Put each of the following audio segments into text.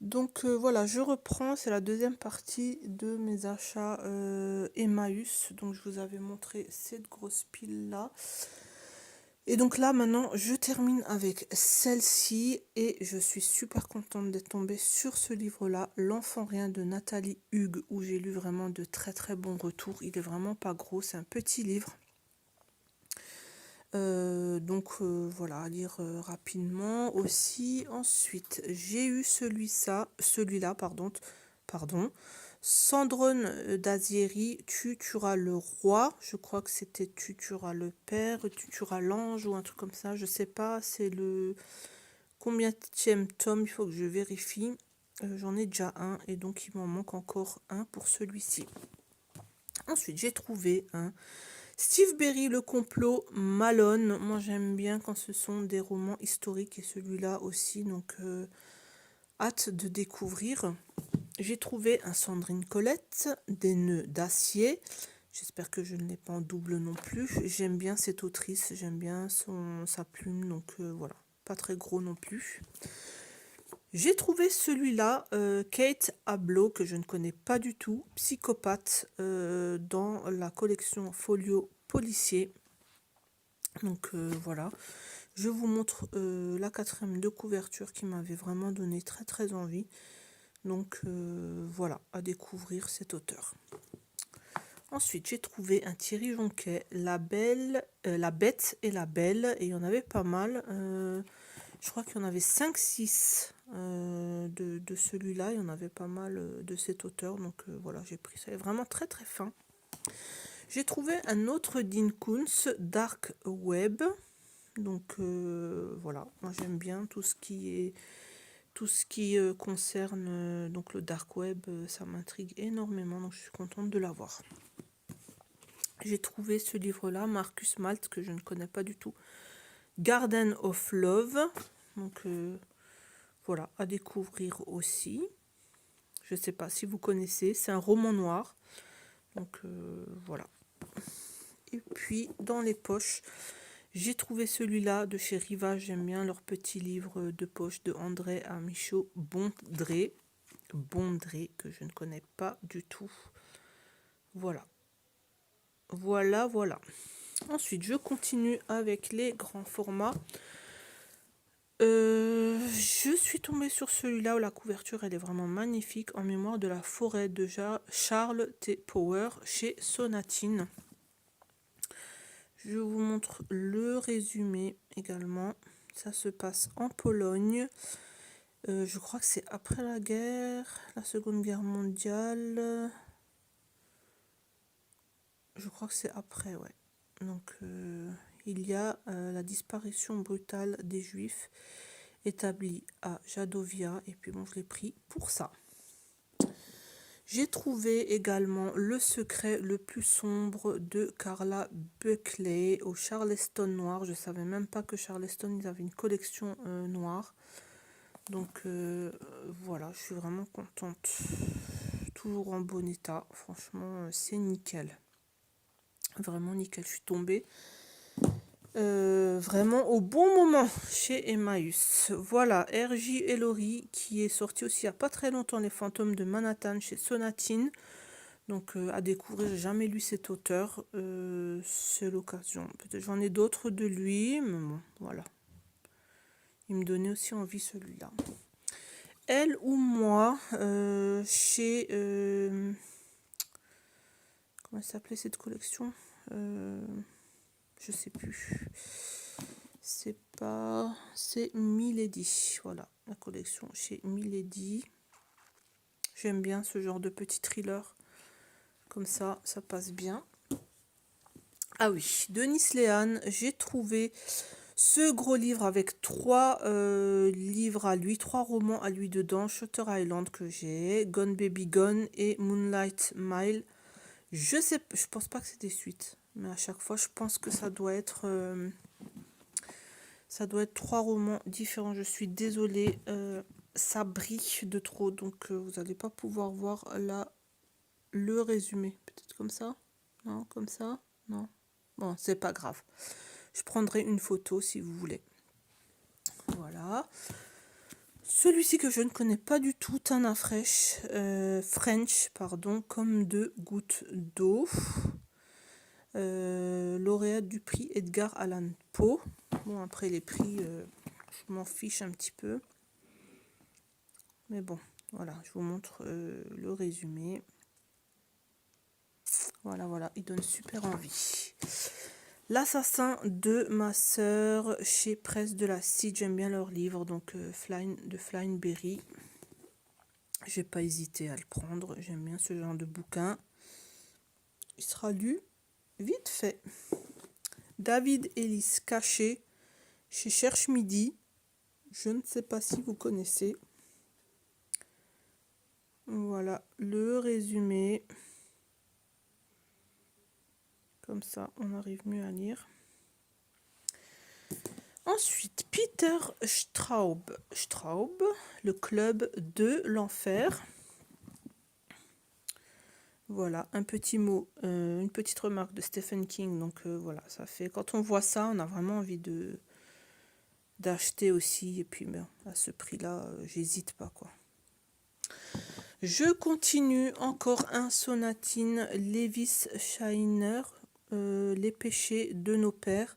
Donc voilà, je reprends, c'est la deuxième partie de mes achats Emmaüs. Donc je vous avais montré cette grosse pile-là. Et donc là, maintenant, je termine avec celle-ci et je suis super contente d'être tombée sur ce livre-là, L'enfant rien de Nathalie Hugues, où j'ai lu vraiment de très très bons retours. Il est vraiment pas gros, c'est un petit livre. Voilà, à lire rapidement aussi. Ensuite, j'ai eu celui-là, pardon. Sandrone d'Azieri, Tu tueras le roi. Je crois que c'était Tu tueras le père, Tu tueras l'ange ou un truc comme ça. Je sais pas, c'est le combienième tome, il faut que je vérifie. J'en ai déjà un et donc il m'en manque encore un pour celui-ci. Ensuite, j'ai trouvé un Steve Berry, Le complot, Malone. Moi, j'aime bien quand ce sont des romans historiques et celui-là aussi, donc hâte de découvrir. J'ai trouvé un Sandrine Colette, Des nœuds d'acier. J'espère que je ne l'ai pas en double non plus. J'aime bien cette autrice, j'aime bien sa plume, donc voilà, pas très gros non plus. J'ai trouvé celui-là, Kate Hablo, que je ne connais pas du tout, Psychopathe, dans la collection Folio Policier. Donc voilà, je vous montre la quatrième de couverture qui m'avait vraiment donné très très envie. Donc voilà, à découvrir cet auteur. Ensuite, j'ai trouvé un Thierry Jonquet, La Bête et la Belle, et il y en avait pas mal. Je crois qu'il y en avait 5-6 de celui-là, il y en avait pas mal de cet auteur, donc voilà, j'ai pris ça. Il est vraiment très très fin. J'ai trouvé un autre Dean Koontz, Dark Web. Donc voilà, moi j'aime bien tout ce qui concerne donc le dark web, ça m'intrigue énormément, donc je suis contente de l'avoir. J'ai trouvé ce livre-là, Marcus Malt, que je ne connais pas du tout, Garden of Love, donc voilà, à découvrir aussi. Je ne sais pas si vous connaissez, c'est un roman noir, donc voilà. Et puis dans les poches, j'ai trouvé celui-là de chez Rivage, j'aime bien leur petit livre de poche de André à Michaud Bondré, que je ne connais pas du tout. Voilà. Voilà. Ensuite, je continue avec les grands formats. Je suis tombée sur celui-là où la couverture elle est vraiment magnifique, En mémoire de la forêt de Charles T. Power chez Sonatine. Je vous montre le résumé également. Ça se passe en Pologne. Je crois que c'est après la guerre, la Seconde Guerre mondiale. Je crois que c'est après, ouais. Donc, il y a la disparition brutale des Juifs établie à Jadowia. Et puis, bon, je l'ai pris pour ça. J'ai trouvé également Le secret le plus sombre de Carla Buckley au Charleston noir. Je ne savais même pas que Charleston, ils avaient une collection noire. Donc, voilà, je suis vraiment contente. Toujours en bon état. Franchement, c'est nickel. Vraiment nickel. Je suis tombée vraiment au bon moment chez Emmaüs. Voilà, R.J. Ellory qui est sorti aussi il n'y a pas très longtemps, Les fantômes de Manhattan chez Sonatine. Donc à découvrir, j'ai jamais lu cet auteur, c'est l'occasion. Peut-être j'en ai d'autres de lui, mais bon, voilà. Il me donnait aussi envie celui-là. Elle ou moi, chez... comment s'appelait cette collection, je sais plus. C'est Milady. Voilà, la collection chez Milady. J'aime bien ce genre de petit thriller. Comme ça passe bien. Ah oui, Denis Léane, j'ai trouvé ce gros livre avec 3 livres à lui, 3 romans à lui dedans. Shutter Island que j'ai, Gone Baby Gone et Moonlight Mile. Je pense pas que c'est des suites, mais à chaque fois, je pense que ça doit être 3 romans différents. Je suis désolée, ça brille de trop, donc vous n'allez pas pouvoir voir là le résumé. Peut-être comme ça? Non, comme ça? Non. Bon, c'est pas grave. Je prendrai une photo si vous voulez. Voilà. Celui-ci que je ne connais pas du tout, Tana French, pardon, comme de gouttes d'eau. Lauréate du prix Edgar Allan Poe. Bon, après les prix, je m'en fiche un petit peu. Mais bon, voilà, je vous montre le résumé. Voilà, voilà, il donne super envie. L'assassin de ma sœur chez Presse de la Cide, j'aime bien leurs livres, donc de Flying Berry. J'ai pas hésité à le prendre, j'aime bien ce genre de bouquin. Il sera lu vite fait. David Ellis Caché chez Cherche Midi. Je ne sais pas si vous connaissez. Voilà le résumé. Comme ça, on arrive mieux à lire. Ensuite, Peter Straub, le club de l'enfer. Voilà, un petit mot, une petite remarque de Stephen King. Donc voilà, ça fait, quand on voit ça, on a vraiment envie d'acheter aussi. Et puis ben, à ce prix-là, j'hésite pas quoi. Je continue, encore un Sonatine Lévis Shiner, Les péchés de nos pères.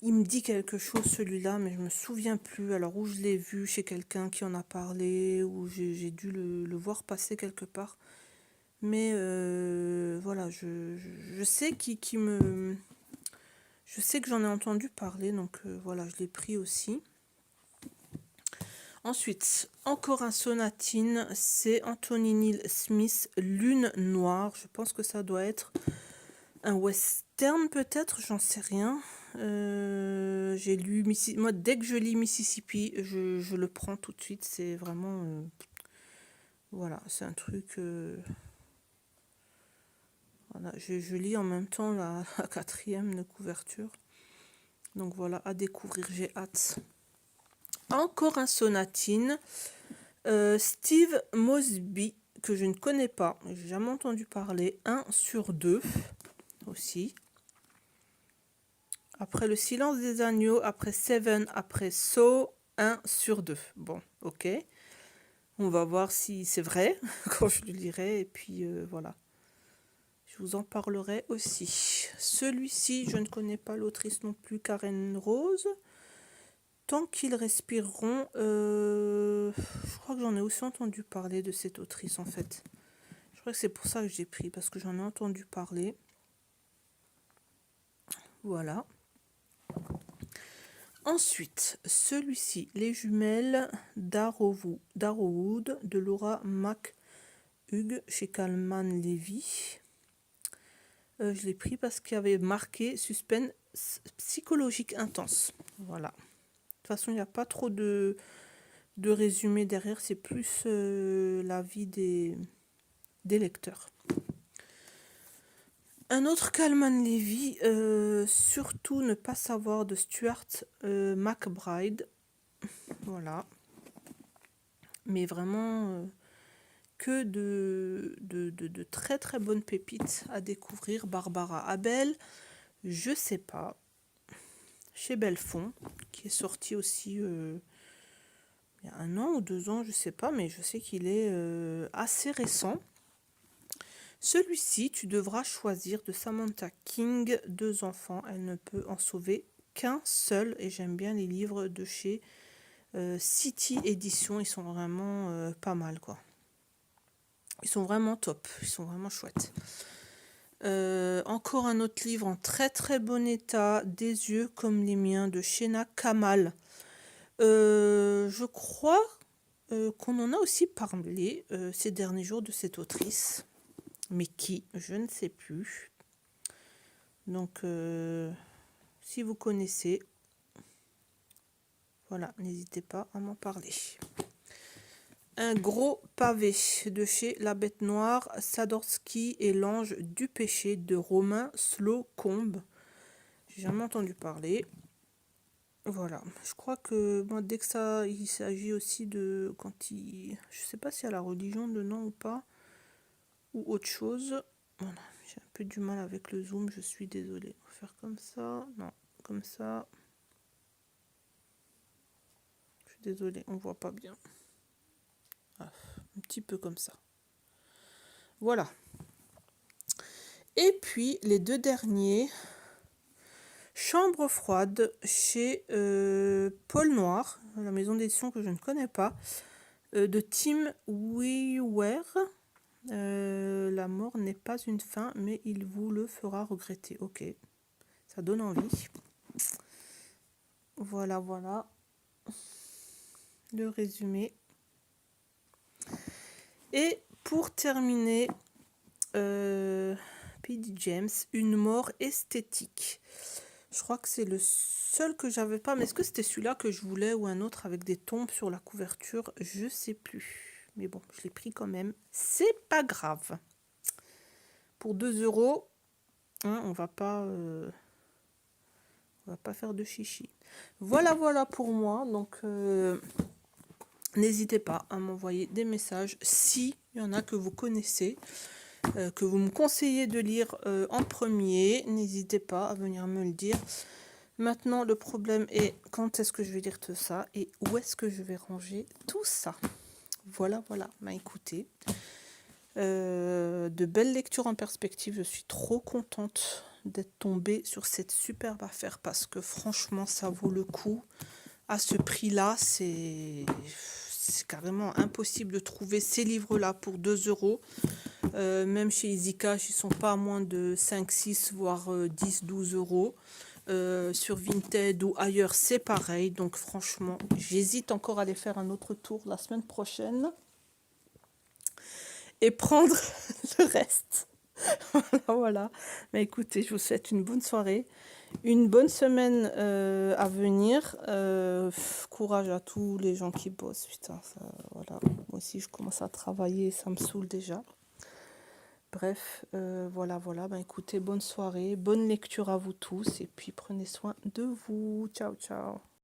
Il me dit quelque chose celui-là, mais je me souviens plus. Alors où je l'ai vu chez quelqu'un qui en a parlé, ou j'ai dû le voir passer quelque part. Mais voilà, je sais je sais que j'en ai entendu parler, donc voilà, je l'ai pris aussi. Ensuite, encore un Sonatine, c'est Anthony Neil Smith, Lune Noire. Je pense que ça doit être un western peut-être, j'en sais rien. J'ai lu moi dès que je lis Mississippi, je le prends tout de suite. C'est vraiment voilà, c'est un truc. Voilà, je lis en même temps la 4e de couverture. Donc voilà, à découvrir, j'ai hâte. Encore un Sonatine. Steve Mosby, que je ne connais pas, j'ai jamais entendu parler. 1 sur 2 aussi. Après Le silence des agneaux, après Seven, après Saw, 1 sur 2. Bon, ok. On va voir si c'est vrai quand je le lirai. Et puis voilà. Je vous en parlerai aussi. Celui-ci, je ne connais pas l'autrice non plus, Karen Rose. Tant qu'ils respireront, je crois que j'en ai aussi entendu parler de cette autrice en fait. Je crois que c'est pour ça que j'ai pris, parce que j'en ai entendu parler. Voilà. Ensuite, celui-ci, Les jumelles d'Arrowwood de Laura McHugh chez Calman Levy. Je l'ai pris parce qu'il y avait marqué suspense psychologique intense. Voilà. De toute façon, il n'y a pas trop de résumé derrière, c'est plus l'avis des lecteurs. Un autre Calman Levy, surtout ne pas savoir, de Stuart McBride. Voilà. Mais vraiment que de très très bonnes pépites à découvrir. Barbara Abel, je sais pas. Chez Belfond, qui est sorti aussi il y a 1 an ou 2 ans, je sais pas, mais je sais qu'il est assez récent. Celui-ci, tu devras choisir, de Samantha King, 2 enfants, elle ne peut en sauver qu'un seul. Et j'aime bien les livres de chez City Édition, ils sont vraiment pas mal quoi. Ils sont vraiment top, ils sont vraiment chouettes. Encore un autre livre en très très bon état, Des yeux comme les miens, de Shena Kamal. Je crois qu'on en a aussi parlé ces derniers jours de cette autrice. Mais qui, je ne sais plus. Donc, si vous connaissez, voilà, n'hésitez pas à m'en parler. Un gros pavé de chez La Bête Noire, Sadorsky et l'Ange du Péché de Romain Slocombe. J'ai jamais entendu parler. Voilà, je crois que moi, dès que ça, il s'agit aussi de quand il, je sais pas s'il y a la religion dedans ou pas, ou autre chose. Voilà, j'ai un peu du mal avec le zoom, je suis désolée. On va faire comme ça, non, comme ça. Je suis Désolée, on voit pas bien. Ah, un petit peu comme ça. Voilà. Et puis les deux derniers, Chambre froide chez Paul Noir, la maison d'édition que je ne connais pas, de Tim Wewer. La mort n'est pas une fin, mais il vous le fera regretter. Ok, ça donne envie. Voilà, voilà le résumé. Et pour terminer, P.D. James, Une mort esthétique. Je crois que c'est le seul que j'avais pas, mais est-ce que c'était celui-là que je voulais ou un autre avec des tombes sur la couverture? Je sais plus. Mais bon, je l'ai pris quand même. C'est pas grave. Pour 2 €, hein, on va pas faire de chichi. Voilà, voilà pour moi. Donc, n'hésitez pas à m'envoyer des messages si il y en a que vous connaissez, que vous me conseillez de lire en premier. N'hésitez pas à venir me le dire. Maintenant, le problème est quand est-ce que je vais lire tout ça et où est-ce que je vais ranger tout ça. Voilà, voilà. Bah, écoutez, de belles lectures en perspective. Je suis trop contente d'être tombée sur cette superbe affaire parce que franchement, ça vaut le coup. À ce prix-là, c'est carrément impossible de trouver ces livres-là pour 2 €. Même chez EasyCash, ils sont pas à moins de 5, 6, voire 10, 12 €. Sur Vinted ou ailleurs, c'est pareil. Donc franchement, j'hésite encore à aller faire un autre tour la semaine prochaine et prendre le reste. Voilà, voilà. Mais écoutez, je vous souhaite une bonne soirée, une bonne semaine à venir. Courage à tous les gens qui bossent. Putain, ça, voilà. Moi aussi, je commence à travailler, ça me saoule déjà. Bref, voilà, voilà. Ben, écoutez, bonne soirée, bonne lecture à vous tous et puis prenez soin de vous. Ciao, ciao.